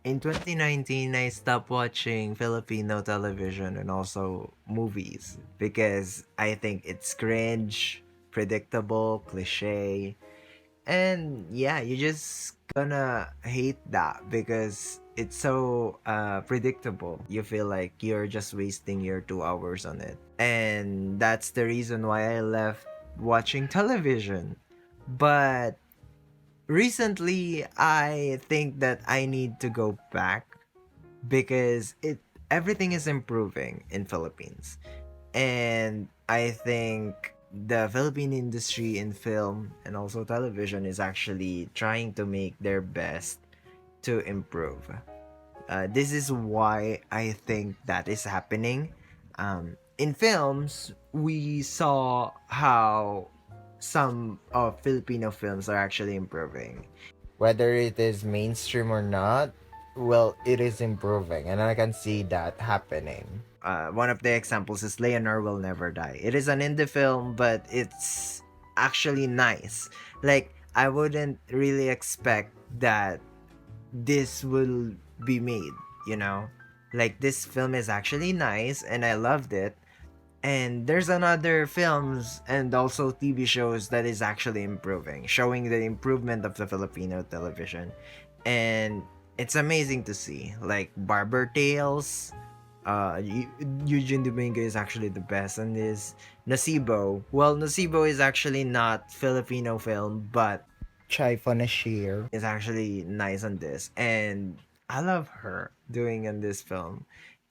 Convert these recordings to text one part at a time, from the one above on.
In 2019, I stopped watching Filipino television and also movies because I think it's cringe, predictable, cliche, and yeah, you just gonna hate that because it's so predictable. You feel like you're just wasting your 2 hours on it, and that's the reason why I left watching television. But recently, I think that I need to go back because it everything is improving in Philippines. And I think the Philippine industry in film and also television is actually trying to make their best to improve. This is why I think that is happening. In films, we saw how some of Filipino films are actually improving. Whether it is mainstream or not, well, it is improving, and I can see that happening. One of the examples is Leonor Will Never Die. It is an indie film, but it's actually nice. Like, I wouldn't really expect that this will be made, you know? Like, this film is actually nice, and I loved it. And there's another films and also TV shows that is actually improving, showing the improvement of the Filipino television. And it's amazing to see. Like Barber Tales, Eugene Domingo is actually the best in this. Nasibo. Well, Nasibo is actually not Filipino film, but Chai Fonashir is actually nice on this. And I love her doing in this film.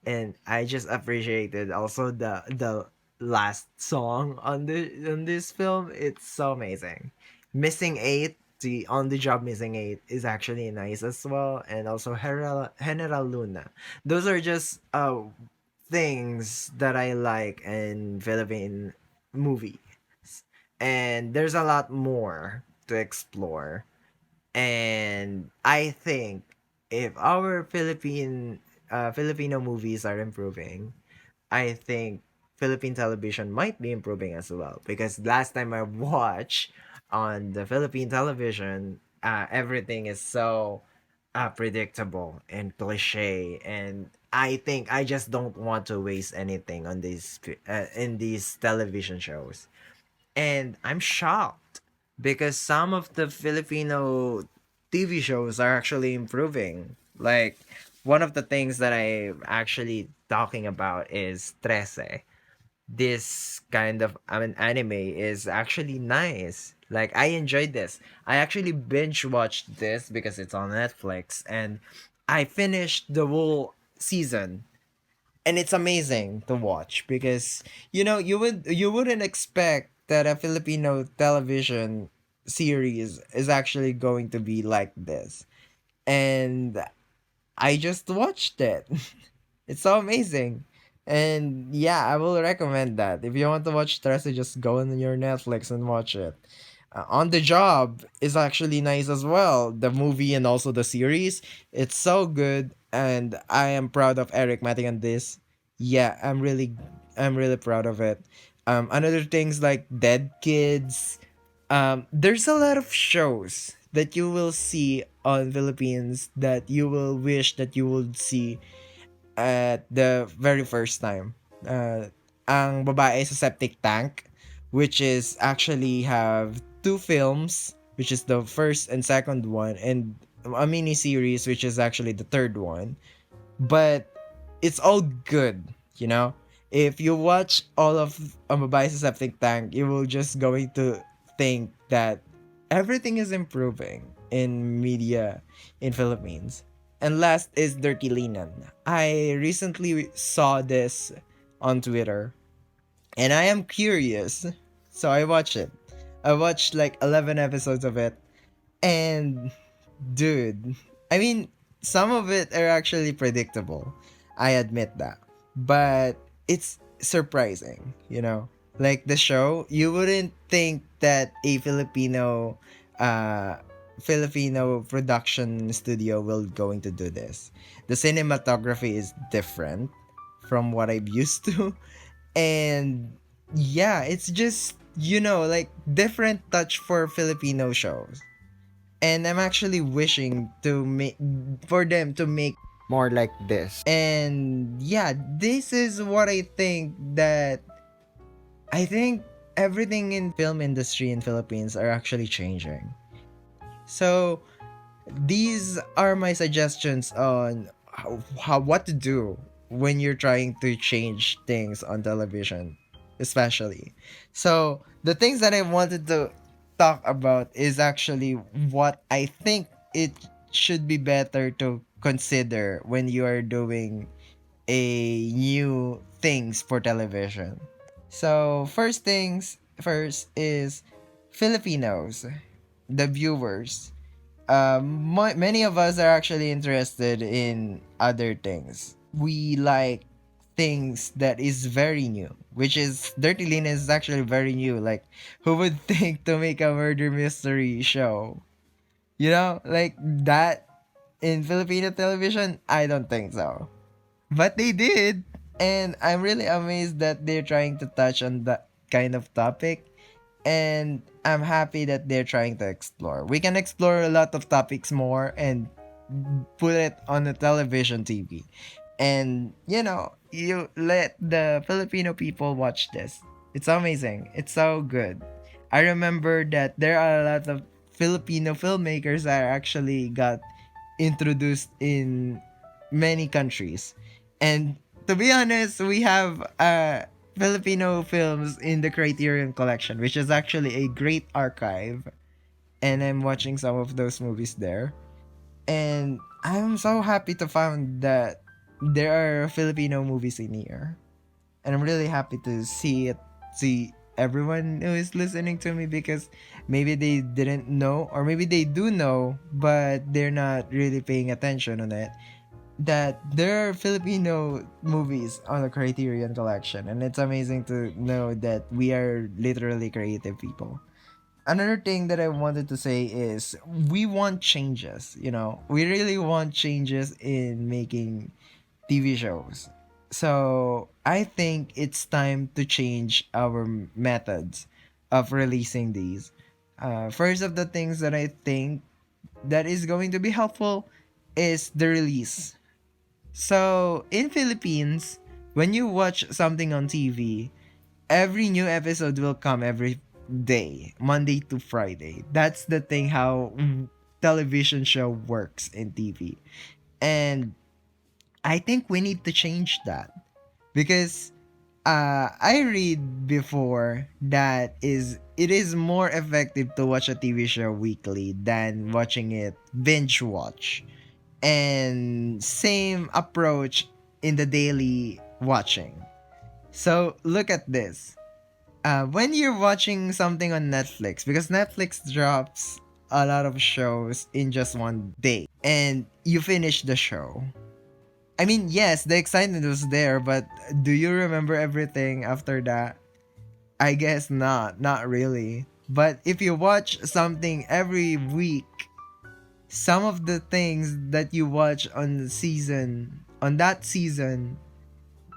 And I just appreciated also the last song on this film. It's so amazing. Missing Eight, the on the job Missing Eight is actually nice as well, and also General Luna. Those are just things that I like in Philippine movies, and there's a lot more to explore. And I think if our Filipino movies are improving, I think Philippine television might be improving as well. Because last time I watched on the Philippine television, everything is so predictable and cliche, and I think I just don't want to waste anything on these in these television shows. And I'm shocked because some of the Filipino TV shows are actually improving. Like one of the things that I'm actually talking about is Trece. This kind of anime is actually nice. Like I enjoyed this. I actually binge watched this because it's on Netflix, and I finished the whole season, and it's amazing to watch because you wouldn't expect that a Filipino television series is actually going to be like this. And I just watched it. It's so amazing. And yeah, I will recommend that. If you want to watch Teresa, just go on your Netflix and watch it. On the Job is actually nice as well. The movie and also the series. It's so good, and I am proud of Eric Matting on this. Yeah, I'm really proud of it. Another things like Dead Kids. There's a lot of shows that you will see on Philippines that you will wish that you would see at the very first time. Ang Babae sa Septic Tank, which is actually have two films, which is the first and second one, and a mini series, which is actually the third one. But it's all good, you know. If you watch all of Ang Babae sa Septic Tank, you will just going to think that everything is improving in media in Philippines. And last is Dirty Linen. I recently saw this on Twitter, and I am curious. So I watched it. I watched like 11 episodes of it. And dude, I mean, some of it are actually predictable. I admit that. But it's surprising, you know? Like the show, you wouldn't think that a uh Filipino production studio will going to do this. The cinematography is different from what I'm used to. And yeah, it's just, like different touch for Filipino shows. And I'm actually wishing to make for them to make more like this. And yeah, this is what I think everything in film industry in Philippines are actually changing. So these are my suggestions on how what to do when you're trying to change things on television, especially. So the things that I wanted to talk about is actually what I think it should be better to consider when you are doing a new things for television. So first things first is Filipinos, the viewers. Many of us are actually interested in other things. We like things that is very new, which is Dirty Lina is actually very new. Like, who would think to make a murder mystery show? You know, like that in Filipino television? I don't think so. But they did. And I'm really amazed that they're trying to touch on that kind of topic. And I'm happy that they're trying to explore. We can explore a lot of topics more and put it on the television TV. And you let the Filipino people watch this. It's amazing. It's so good. I remember that there are a lot of Filipino filmmakers that actually got introduced in many countries. And to be honest, we have Filipino films in the Criterion Collection, which is actually a great archive. And I'm watching some of those movies there. And I'm so happy to find that there are Filipino movies in here. And I'm really happy to see everyone who is listening to me, because maybe they didn't know, or maybe they do know, but they're not really paying attention on it, that there are Filipino movies on the Criterion Collection, and it's amazing to know that we are literally creative people. Another thing that I wanted to say is we want changes, we really want changes in making TV shows. So I think it's time to change our methods of releasing these. First of the things that I think that is going to be helpful is the release. So in Philippines, when you watch something on TV, every new episode will come every day, Monday to Friday. That's the thing how television show works in TV. And I think we need to change that, because I read before that it is more effective to watch a TV show weekly than watching it binge watch. And same approach in the daily watching. So look at this. When you're watching something on Netflix, because Netflix drops a lot of shows in just one day, and you finish the show. I mean, yes, the excitement was there, but do you remember everything after that? I guess not really. But if you watch something every week, some of the things that you watch on that season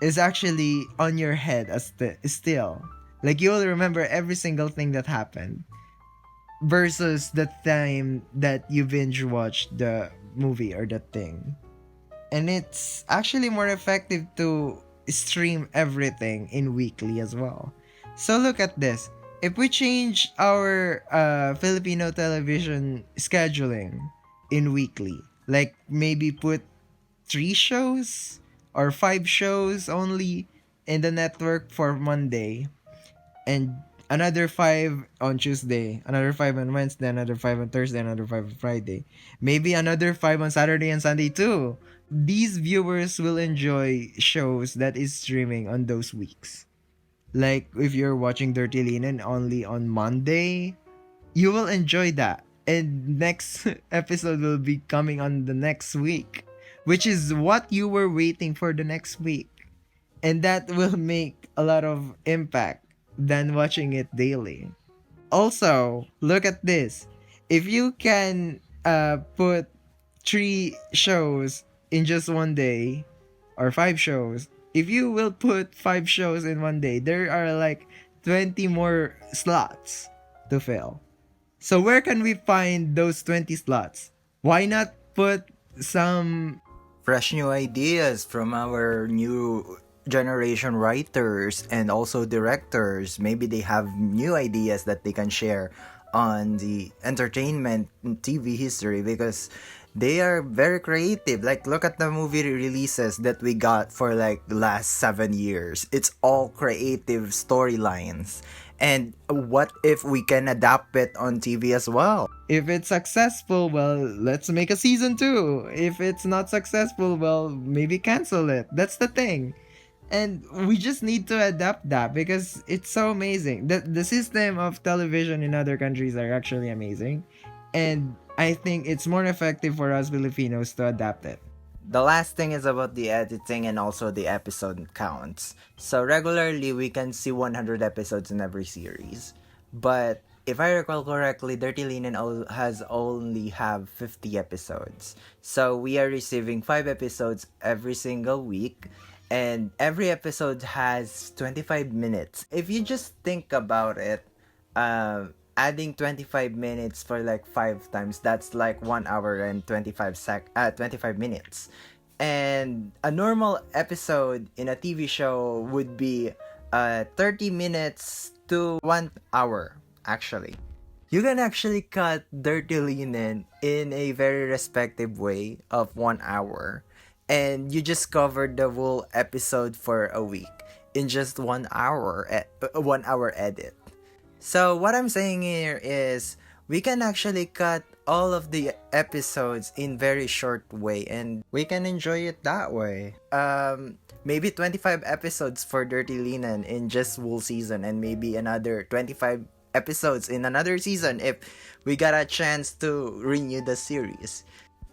is actually on your head still. Like, you'll remember every single thing that happened versus the time that you binge watched the movie or the thing. And it's actually more effective to stream everything in weekly as well. So look at this. If we change our Filipino television scheduling in weekly, like maybe put 3 shows or 5 shows only in the network for Monday, and another 5 on Tuesday, another 5 on Wednesday, another 5 on Thursday, another 5 on Friday, maybe another 5 on Saturday and Sunday too. These viewers will enjoy shows that is streaming on those weeks. Like if you're watching Dirty Linen only on Monday, you will enjoy that. And next episode will be coming on the next week, which is what you were waiting for the next week. And that will make a lot of impact than watching it daily. Also, look at this. If you can put 3 shows in just one day, or 5 shows, if you will put 5 shows in one day, there are like 20 more slots to fill. So where can we find those 20 slots? Why not put some Fresh new ideas from our new generation writers and also directors. Maybe they have new ideas that they can share on the entertainment and TV history because they are very creative. Like, look at the movie releases that we got for like the last 7 years. It's all creative storylines. And what if we can adapt it on TV as well? if it's successful, well, let's make a season 2. If it's not successful, well, maybe cancel it. That's the thing. And we just need to adapt that because it's so amazing. The system of television in other countries are actually amazing. And I think it's more effective for us Filipinos to adapt it. The last thing is about the editing and also the episode counts. So regularly we can see 100 episodes in every series. But if I recall correctly, Dirty Linen has only have 50 episodes. So we are receiving 5 episodes every single week and every episode has 25 minutes. If you just think about it, adding 25 minutes for like 5 times, that's like 1 hour and 25 minutes. And a normal episode in a TV show would be 30 minutes to 1 hour actually. You can actually cut Dirty Linen in a very respective way of 1 hour, and you just covered the whole episode for a week in just 1 hour edit. So what I'm saying here is we can actually cut all of the episodes in very short way and we can enjoy it that way. Maybe 25 episodes for Dirty Linen in just whole season and maybe another 25 episodes in another season if we got a chance to renew the series.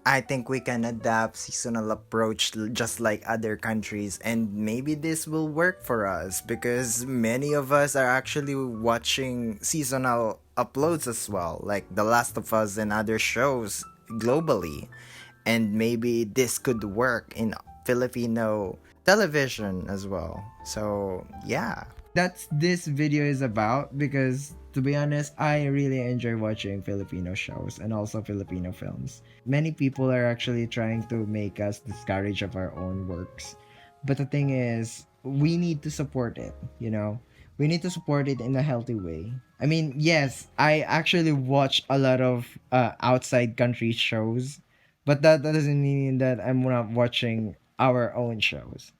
I think we can adapt seasonal approach just like other countries, and maybe this will work for us because many of us are actually watching seasonal uploads as well, like The Last of Us and other shows globally. And maybe this could work in Filipino television as well. So, yeah. That's this video is about because to be honest, I really enjoy watching Filipino shows and also Filipino films. Many people are actually trying to make us discourage of our own works. But the thing is, we need to support it, you know? We need to support it in a healthy way. I mean, yes, I actually watch a lot of outside country shows, but that doesn't mean that I'm not watching our own shows.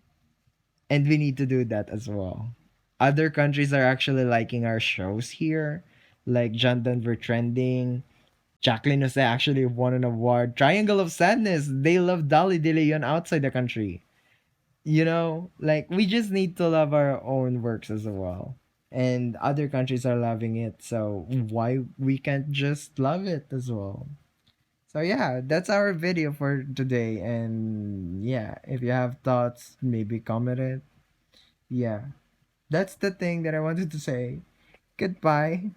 And we need to do that as well. Other countries are actually liking our shows here, like John Denver Trending. Jacqueline Jose actually won an award. Triangle of Sadness. They love Dolly De Leon outside the country. You know, like we just need to love our own works as well. And other countries are loving it, so why we can't just love it as well? So yeah, that's our video for today. And yeah, if you have thoughts, maybe comment it. Yeah. That's the thing that I wanted to say. Goodbye.